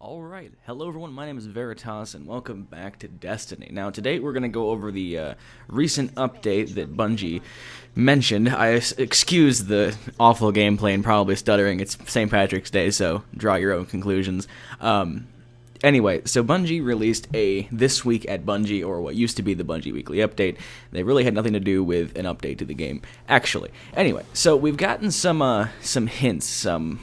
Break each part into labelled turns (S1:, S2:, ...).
S1: Alright, hello everyone, my name is Veritas, and welcome back to Destiny. Now, today we're going to go over the recent update that Bungie mentioned. I excuse the awful gameplay and probably stuttering. It's St. Patrick's Day, so draw your own conclusions. Anyway, so Bungie released a This Week at Bungie, or what used to be the Bungie Weekly Update. They really had nothing to do with an update to the game, actually. Anyway, so we've gotten some hints, some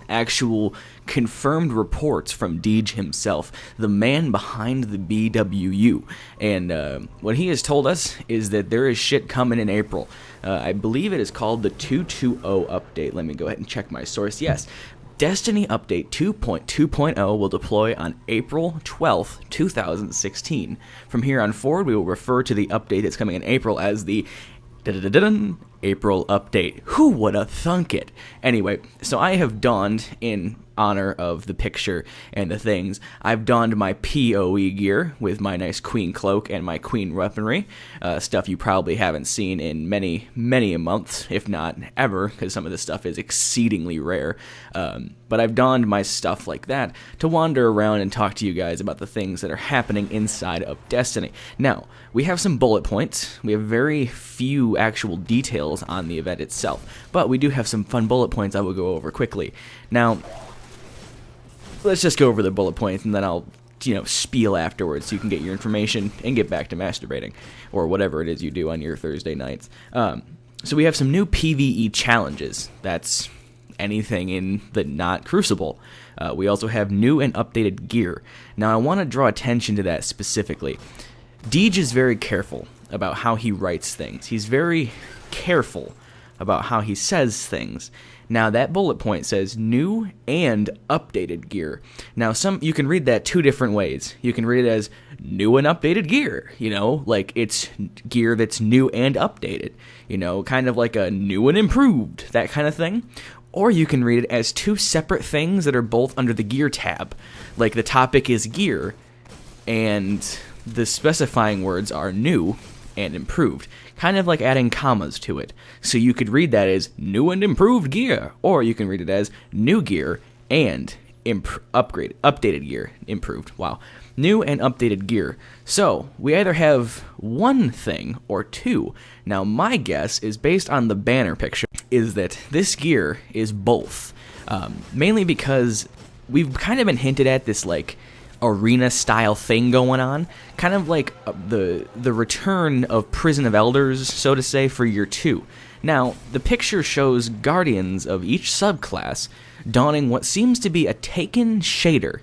S1: actual confirmed reports from Deej himself, the man behind the BWU. And what he has told us is that there is shit coming in April. I believe it is called the 2.20 update. Let me go ahead and check my source. Yes. Destiny Update 2.2.0 will deploy on April 12th, 2016. From here on forward, we will refer to the update that's coming in April as the April Update. Who would have thunk it? Anyway, so I have donned, in honor of the picture and the things, I've donned my PoE gear with my nice queen cloak and my queen weaponry, stuff you probably haven't seen in many a month, if not ever, because some of this stuff is exceedingly rare. But I've donned my stuff like that to wander around and talk to you guys about the things that are happening inside of Destiny. Now, we have some bullet points. We have very few actual details on the event itself, but we do have some fun bullet points I will go over quickly. Now, let's just go over the bullet points, and then I'll, spiel afterwards so you can get your information and get back to masturbating, or whatever it is you do on your Thursday nights. So we have some new PvE challenges. That's anything in the not Crucible. We also have new and updated gear. Now, I want to draw attention to that specifically. Deej is very careful about how he writes things. He's very careful about how he says things. Now, that bullet point says new and updated gear. Now, you can read that two different ways. You can read it as new and updated gear, like it's gear that's new and updated, kind of like a new and improved, that kind of thing. Or you can read it as two separate things that are both under the gear tab. Like the topic is gear, and the specifying words are new and improved, kind of like adding commas to it. So you could read that as new and improved gear, or you can read it as new gear and updated gear, improved. Wow. New and updated gear. So we either have one thing or two. Now, my guess is based on the banner picture is that this gear is both. Mainly because we've kind of been hinted at this arena style thing going on, kind of like the return of Prison of Elders, so to say, for year 2. Now, the picture shows guardians of each subclass donning what seems to be a taken shader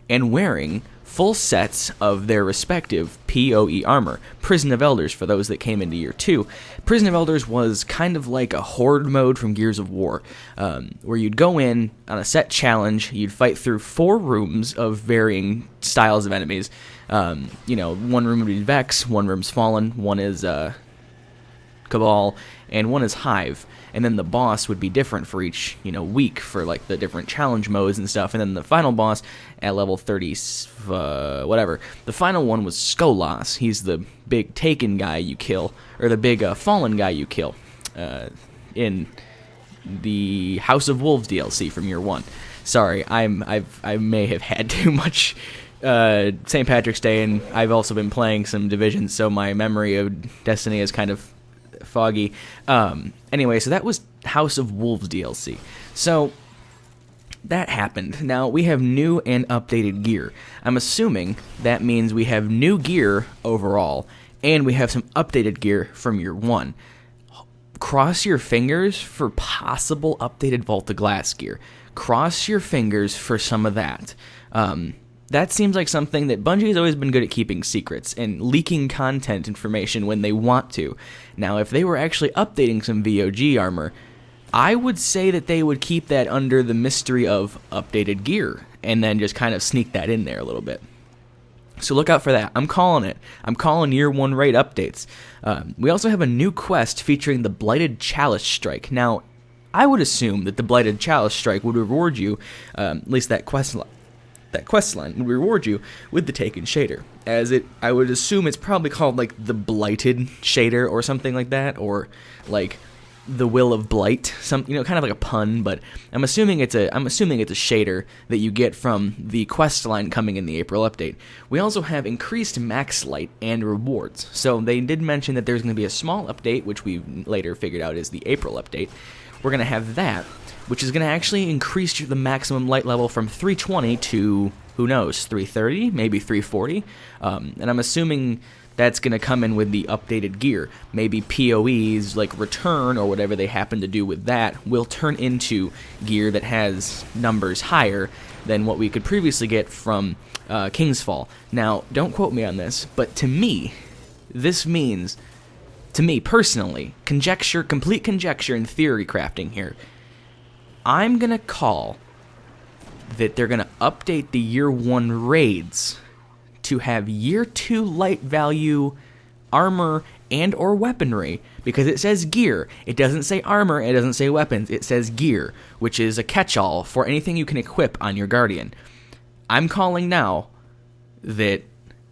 S1: and wearing full sets of their respective PoE armor. Prison of Elders, for those that came into year 2. Prison of Elders was kind of like a horde mode from Gears of War, where you'd go in on a set challenge, you'd fight through 4 rooms of varying styles of enemies. One room would be Vex, one room's Fallen, one is Cabal, and one is Hive. And then the boss would be different for each, week for the different challenge modes and stuff. And then the final boss at level 30, whatever. The final one was Skolas. He's the big Taken guy you kill, or the big Fallen guy you kill, in the House of Wolves DLC from year 1. Sorry, I may have had too much St. Patrick's Day, and I've also been playing some Division, so my memory of Destiny is kind of foggy. Anyway, so that was House of Wolves DLC. So that happened. Now we have new and updated gear. I'm assuming that means we have new gear overall, and we have some updated gear from year 1. Cross your fingers for possible updated Vault of Glass gear. Cross your fingers for some of that. That seems like something that Bungie has always been good at keeping secrets and leaking content information when they want to. Now, if they were actually updating some VOG armor, I would say that they would keep that under the mystery of updated gear and then just kind of sneak that in there a little bit. So look out for that. I'm calling it. I'm calling year 1 raid updates. We also have a new quest featuring the Blighted Chalice Strike. Now, I would assume that the Blighted Chalice Strike would reward you, at least that quest line would reward you with the Taken shader. I would assume it's probably called the Blighted shader or something like that, or the Will of Blight, kind of like a pun, but I'm assuming it's a shader that you get from the quest line coming in the April update. We also have increased max light and rewards. So they did mention that there's going to be a small update, which we later figured out is the April update. We're going to have that, which is going to actually increase the maximum light level from 320 to, who knows, 330, maybe 340. And I'm assuming that's going to come in with the updated gear. Maybe PoE's like return or whatever they happen to do with that will turn into gear that has numbers higher than what we could previously get from King's Fall. Now, don't quote me on this, but to me, this means, to me personally, complete conjecture and theory crafting here, I'm going to call that they're going to update the Year 1 raids to have Year 2 light value armor and or weaponry, because it says gear. It doesn't say armor, it doesn't say weapons, it says gear, which is a catch-all for anything you can equip on your Guardian. I'm calling now that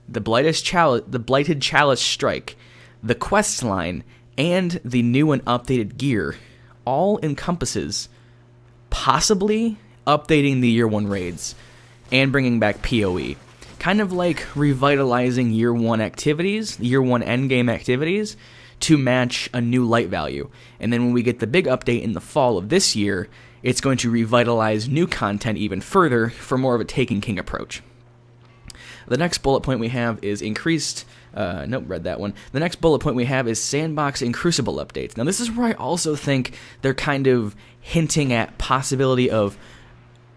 S1: the Blighted Chalice Strike, the quest line, and the new and updated gear all encompasses possibly updating the Year 1 raids and bringing back PoE. Kind of like revitalizing Year 1 activities, Year 1 endgame activities, to match a new light value. And then when we get the big update in the fall of this year, it's going to revitalize new content even further for more of a Taken King approach. The next bullet point we have is increased... read that one. The next bullet point we have is Sandbox and Crucible updates. Now this is where I also think they're kind of hinting at possibility of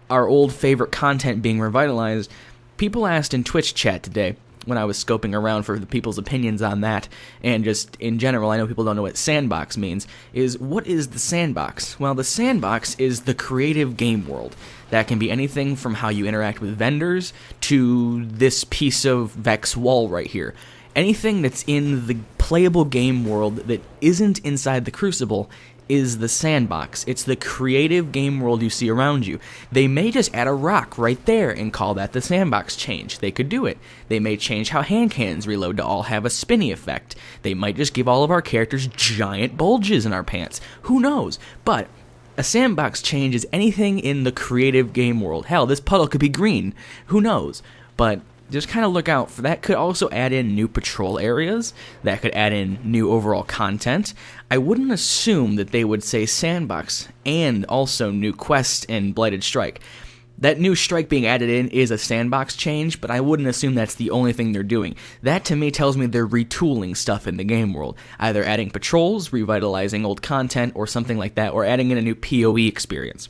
S1: our old favorite content being revitalized. People asked in Twitch chat today, when I was scoping around for the people's opinions on that, and just in general, I know people don't know what sandbox means, is what is the sandbox? Well, the sandbox is the creative game world. That can be anything from how you interact with vendors to this piece of Vex wall right here. Anything that's in the playable game world that isn't inside the Crucible is the sandbox. It's the creative game world you see around you. They may just add a rock right there and call that the sandbox change. They could do it. They may change how hand cannons reload to all have a spinny effect. They might just give all of our characters giant bulges in our pants. Who knows? But a sandbox change is anything in the creative game world. Hell, this puddle could be green. Who knows? But just kind of look out for that. Could also add in new patrol areas. That could add in new overall content. I wouldn't assume that they would say sandbox and also new quest and Blighted Strike. That new strike being added in is a sandbox change, but I wouldn't assume that's the only thing they're doing. That to me tells me they're retooling stuff in the game world. Either adding patrols, revitalizing old content, or something like that, or adding in a new PoE experience.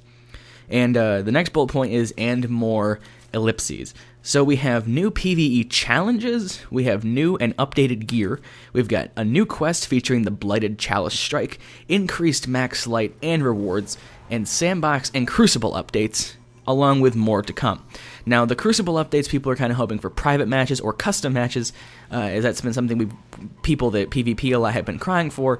S1: And the next bullet point is and more ellipses. So we have new PvE challenges, we have new and updated gear, we've got a new quest featuring the Blighted Chalice Strike, increased max light and rewards, and sandbox and Crucible updates, along with more to come. Now, the Crucible updates, people are kind of hoping for private matches or custom matches, as that's been something people that PvP a lot have been crying for.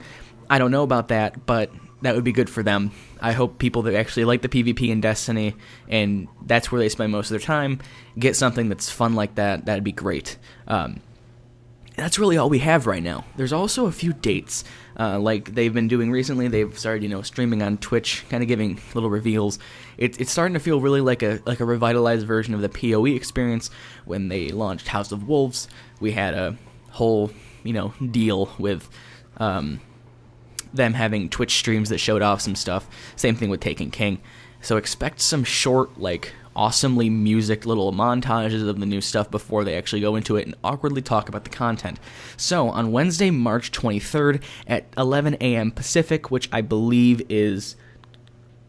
S1: I don't know about that, but that would be good for them. I hope people that actually like the PvP in Destiny, and that's where they spend most of their time, get something that's fun like that. That'd be great. That's really all we have right now. There's also a few dates, like they've been doing recently. They've started, streaming on Twitch, kind of giving little reveals. It's starting to feel really like a revitalized version of the PoE experience when they launched House of Wolves. We had a whole, deal with them having Twitch streams that showed off some stuff. Same thing with Taken King. So expect some short, awesomely music little montages of the new stuff before they actually go into it and awkwardly talk about the content. So on Wednesday, March 23rd at 11 a.m. Pacific, which I believe is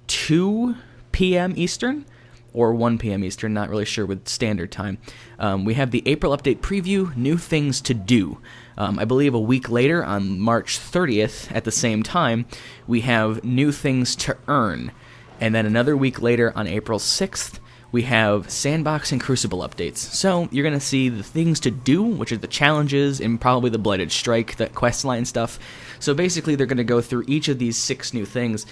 S1: 2 p.m. Eastern, or 1 p.m. Eastern, not really sure with standard time. We have the April update preview, new things to do. I believe a week later, on March 30th, at the same time, we have new things to earn. And then another week later, on April 6th, we have Sandbox and Crucible updates. So you're going to see the things to do, which are the challenges, and probably the Blighted Strike, the questline stuff. So basically, they're going to go through each of these 6 new things,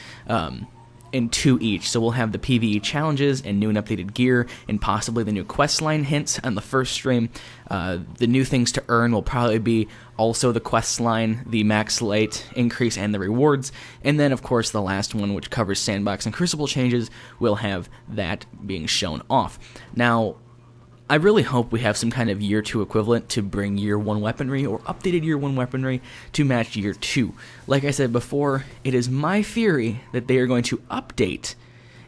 S1: in 2 each. So we'll have the PvE challenges and new and updated gear, and possibly the new quest line hints on the first stream. The new things to earn will probably be also the quest line, the max light increase, and the rewards. And then, of course, the last one, which covers sandbox and crucible changes, will have that being shown off. Now, I really hope we have some kind of Year 2 equivalent to bring Year 1 weaponry, or updated Year 1 weaponry, to match Year 2. Like I said before, it is my theory that they are going to update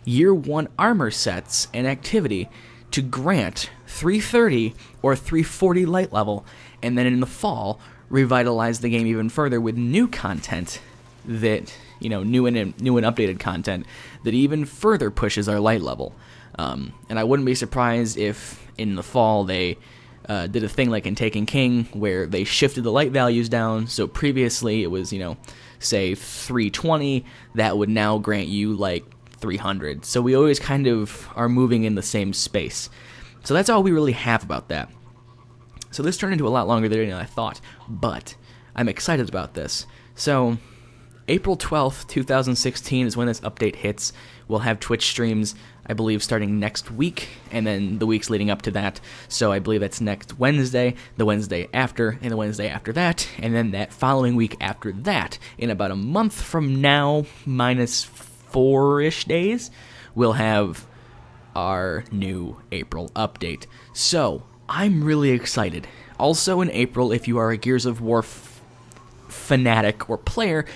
S1: Year 1 armor sets and activity to grant 330 or 340 light level, and then in the fall, revitalize the game even further with new content that, new and updated content that even further pushes our light level. And I wouldn't be surprised if in the fall they did a thing like in Taken King where they shifted the light values down. So previously it was, say 320, that would now grant you like 300. So we always kind of are moving in the same space. So that's all we really have about that. So this turned into a lot longer than I thought, but I'm excited about this. So April 12th, 2016 is when this update hits. We'll have Twitch streams, I believe, starting next week, and then the weeks leading up to that. So I believe that's next Wednesday, the Wednesday after, and the Wednesday after that, and then that following week after that. In about a month from now, minus 4-ish days, we'll have our new April update. So I'm really excited. Also in April, if you are a Gears of War fanatic or player,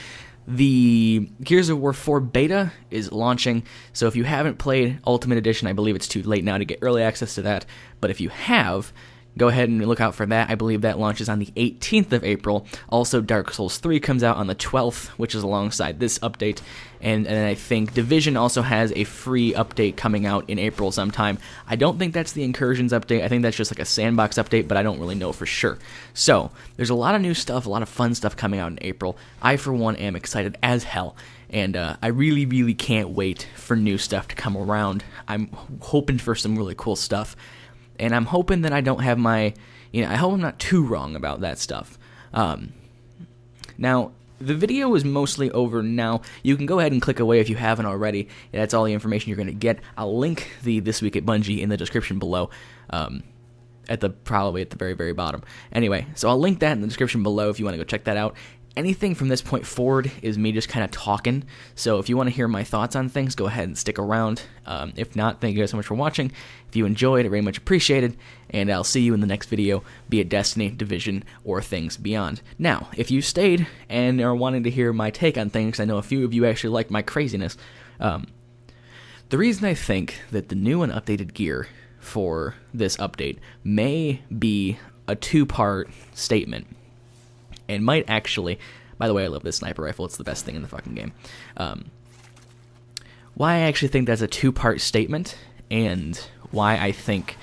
S1: the Gears of War 4 beta is launching, so if you haven't played Ultimate Edition, I believe it's too late now to get early access to that, but if you have, go ahead and look out for that. I believe that launches on the 18th of April. Also, Dark Souls 3 comes out on the 12th, which is alongside this update, and I think Division also has a free update coming out in April sometime. I don't think that's the Incursions update. I think that's just like a sandbox update, but I don't really know for sure. So, there's a lot of new stuff, a lot of fun stuff coming out in April. I, for one, am excited as hell, and I really, really can't wait for new stuff to come around. I'm hoping for some really cool stuff. And I'm hoping that I don't have I hope I'm not too wrong about that stuff. Now, the video is mostly over now. You can go ahead and click away if you haven't already. That's all the information you're going to get. I'll link the This Week at Bungie in the description below, probably at the very, very bottom. Anyway, so I'll link that in the description below if you want to go check that out. Anything from this point forward is me just kind of talking, so if you want to hear my thoughts on things, go ahead and stick around. If not, thank you guys so much for watching. If you enjoyed, I very much appreciated, and I'll see you in the next video, be it Destiny, Division, or things beyond. Now, if you stayed and are wanting to hear my take on things, I know a few of you actually like my craziness. The reason I think that the new and updated gear for this update may be a two-part statement, and might actually, by the way, I love this sniper rifle, it's the best thing in the fucking game. Why I actually think that's a two-part statement, and why I think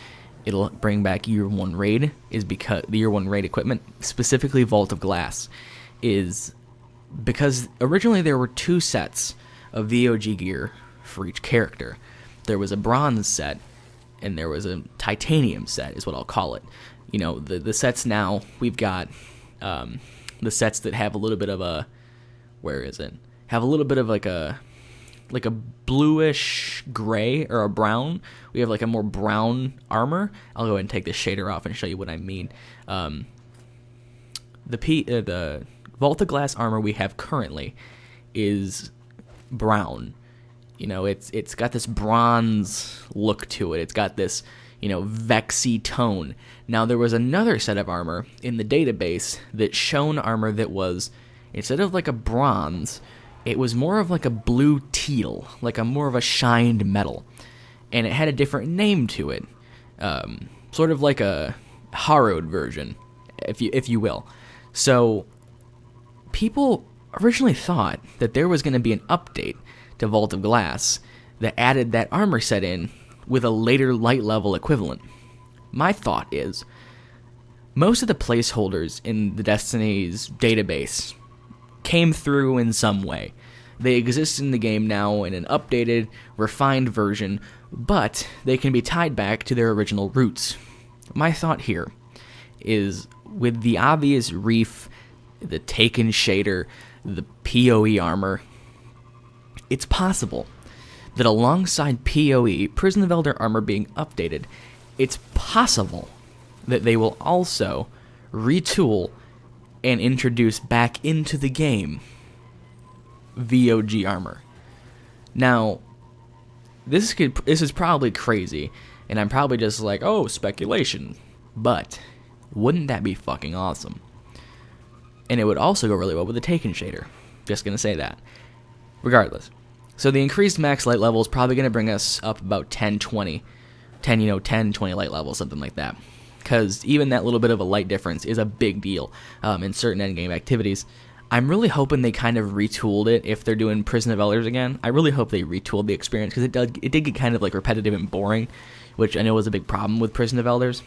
S1: it'll bring back Year 1 Raid, is because the Year 1 Raid equipment, specifically Vault of Glass, is because originally there were 2 sets of VOG gear for each character. There was a bronze set, and there was a titanium set, is what I'll call it. The sets now, we've got the sets that have a little bit of a, have a little bit of like a bluish gray or a brown. We have like a more brown armor. I'll go ahead and take this shader off and show you what I mean. The Vault of Glass armor we have currently is brown. It's got this bronze look to it. It's got this, vexy tone. Now, there was another set of armor in the database that shown armor that was, instead of like a bronze, it was more of like a blue teal, like a more of a shined metal. And it had a different name to it. Sort of like a harrowed version, if you will. So, people originally thought that there was going to be an update to Vault of Glass that added that armor set in with a later light level equivalent. My thought is, most of the placeholders in the Destiny's database came through in some way. They exist in the game now in an updated, refined version, but they can be tied back to their original roots. My thought here is, with the obvious Reef, the Taken shader, the PoE armor, it's possible that alongside PoE, Prison of Elder Armor being updated, it's possible that they will also retool and introduce back into the game VOG armor. Now, this is probably crazy, and I'm probably just like, oh, speculation, but wouldn't that be fucking awesome? And it would also go really well with the Taken shader. Just gonna say that. Regardless. So the increased max light level is probably gonna bring us up about 10, 20 light levels, something like that. Because even that little bit of a light difference is a big deal in certain endgame activities. I'm really hoping they kind of retooled it if they're doing Prison of Elders again. I really hope they retooled the experience, because it did get kind of like repetitive and boring, which I know was a big problem with Prison of Elders.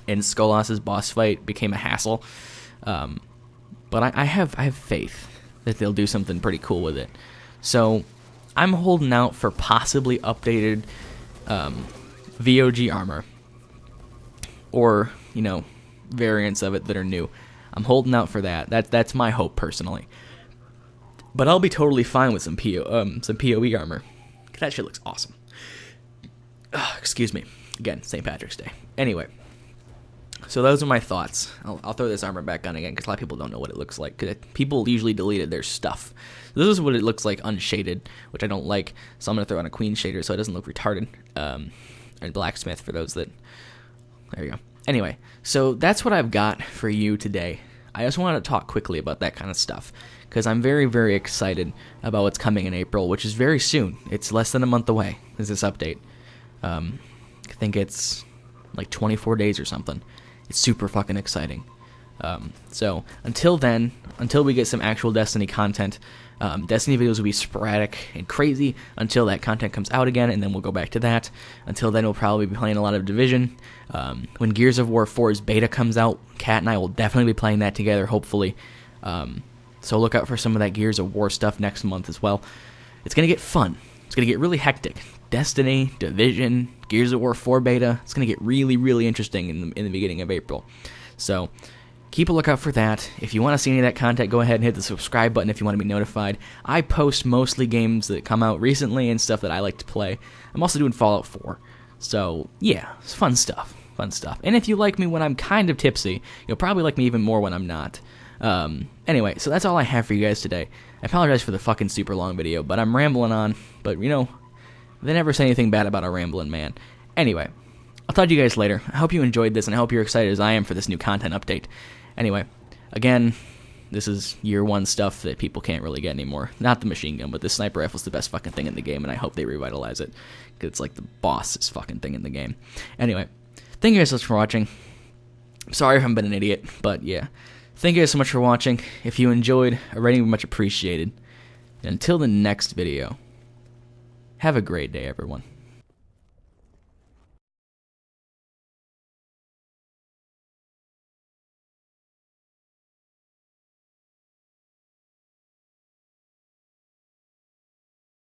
S1: And Skolas's boss fight became a hassle. But I have faith that they'll do something pretty cool with it. So I'm holding out for possibly updated VOG armor, or variants of it that are new. I'm holding out for that. That's my hope personally. But I'll be totally fine with some PoE armor. That shit looks awesome. Excuse me. Again, St. Patrick's Day. Anyway, so those are my thoughts. I'll throw this armor back on again because a lot of people don't know what it looks like. Cause people usually deleted their stuff. This is what it looks like unshaded, which I don't like. So I'm gonna throw on a queen shader so it doesn't look retarded. And blacksmith for those that. There you go. Anyway, so that's what I've got for you today. I just wanted to talk quickly about that kind of stuff, because I'm very, very excited about what's coming in April, which is very soon. It's less than a month away, is this update. I think it's like 24 days or something. It's super fucking exciting. So until then, until we get some actual Destiny content, Destiny videos will be sporadic and crazy until that content comes out again, and then we'll go back to that. Until then, we'll probably be playing a lot of Division. When Gears of War 4's beta comes out, Kat and I will definitely be playing that together, hopefully. So look out for some of that Gears of War stuff next month as well. It's going to get fun. It's going to get really hectic. Destiny, Division, Gears of War 4 beta. It's going to get really, really interesting in the beginning of April. So keep a lookout for that. If you want to see any of that content, go ahead and hit the subscribe button if you want to be notified. I post mostly games that come out recently and stuff that I like to play. I'm also doing Fallout 4. So, yeah, it's fun stuff. Fun stuff. And if you like me when I'm kind of tipsy, you'll probably like me even more when I'm not. Anyway, so that's all I have for you guys today. I apologize for the fucking super long video, but I'm rambling on. But, they never say anything bad about a rambling man. Anyway, I'll talk to you guys later. I hope you enjoyed this, and I hope you're excited as I am for this new content update. Anyway, again, this is year one stuff that people can't really get anymore. Not the machine gun, but the sniper rifle is the best fucking thing in the game, and I hope they revitalize it, because it's like the bossest fucking thing in the game. Anyway, thank you guys so much for watching. Sorry if I've been an idiot, but yeah. Thank you guys so much for watching. If you enjoyed, a rating would be much appreciated. And until the next video, have a great day, everyone.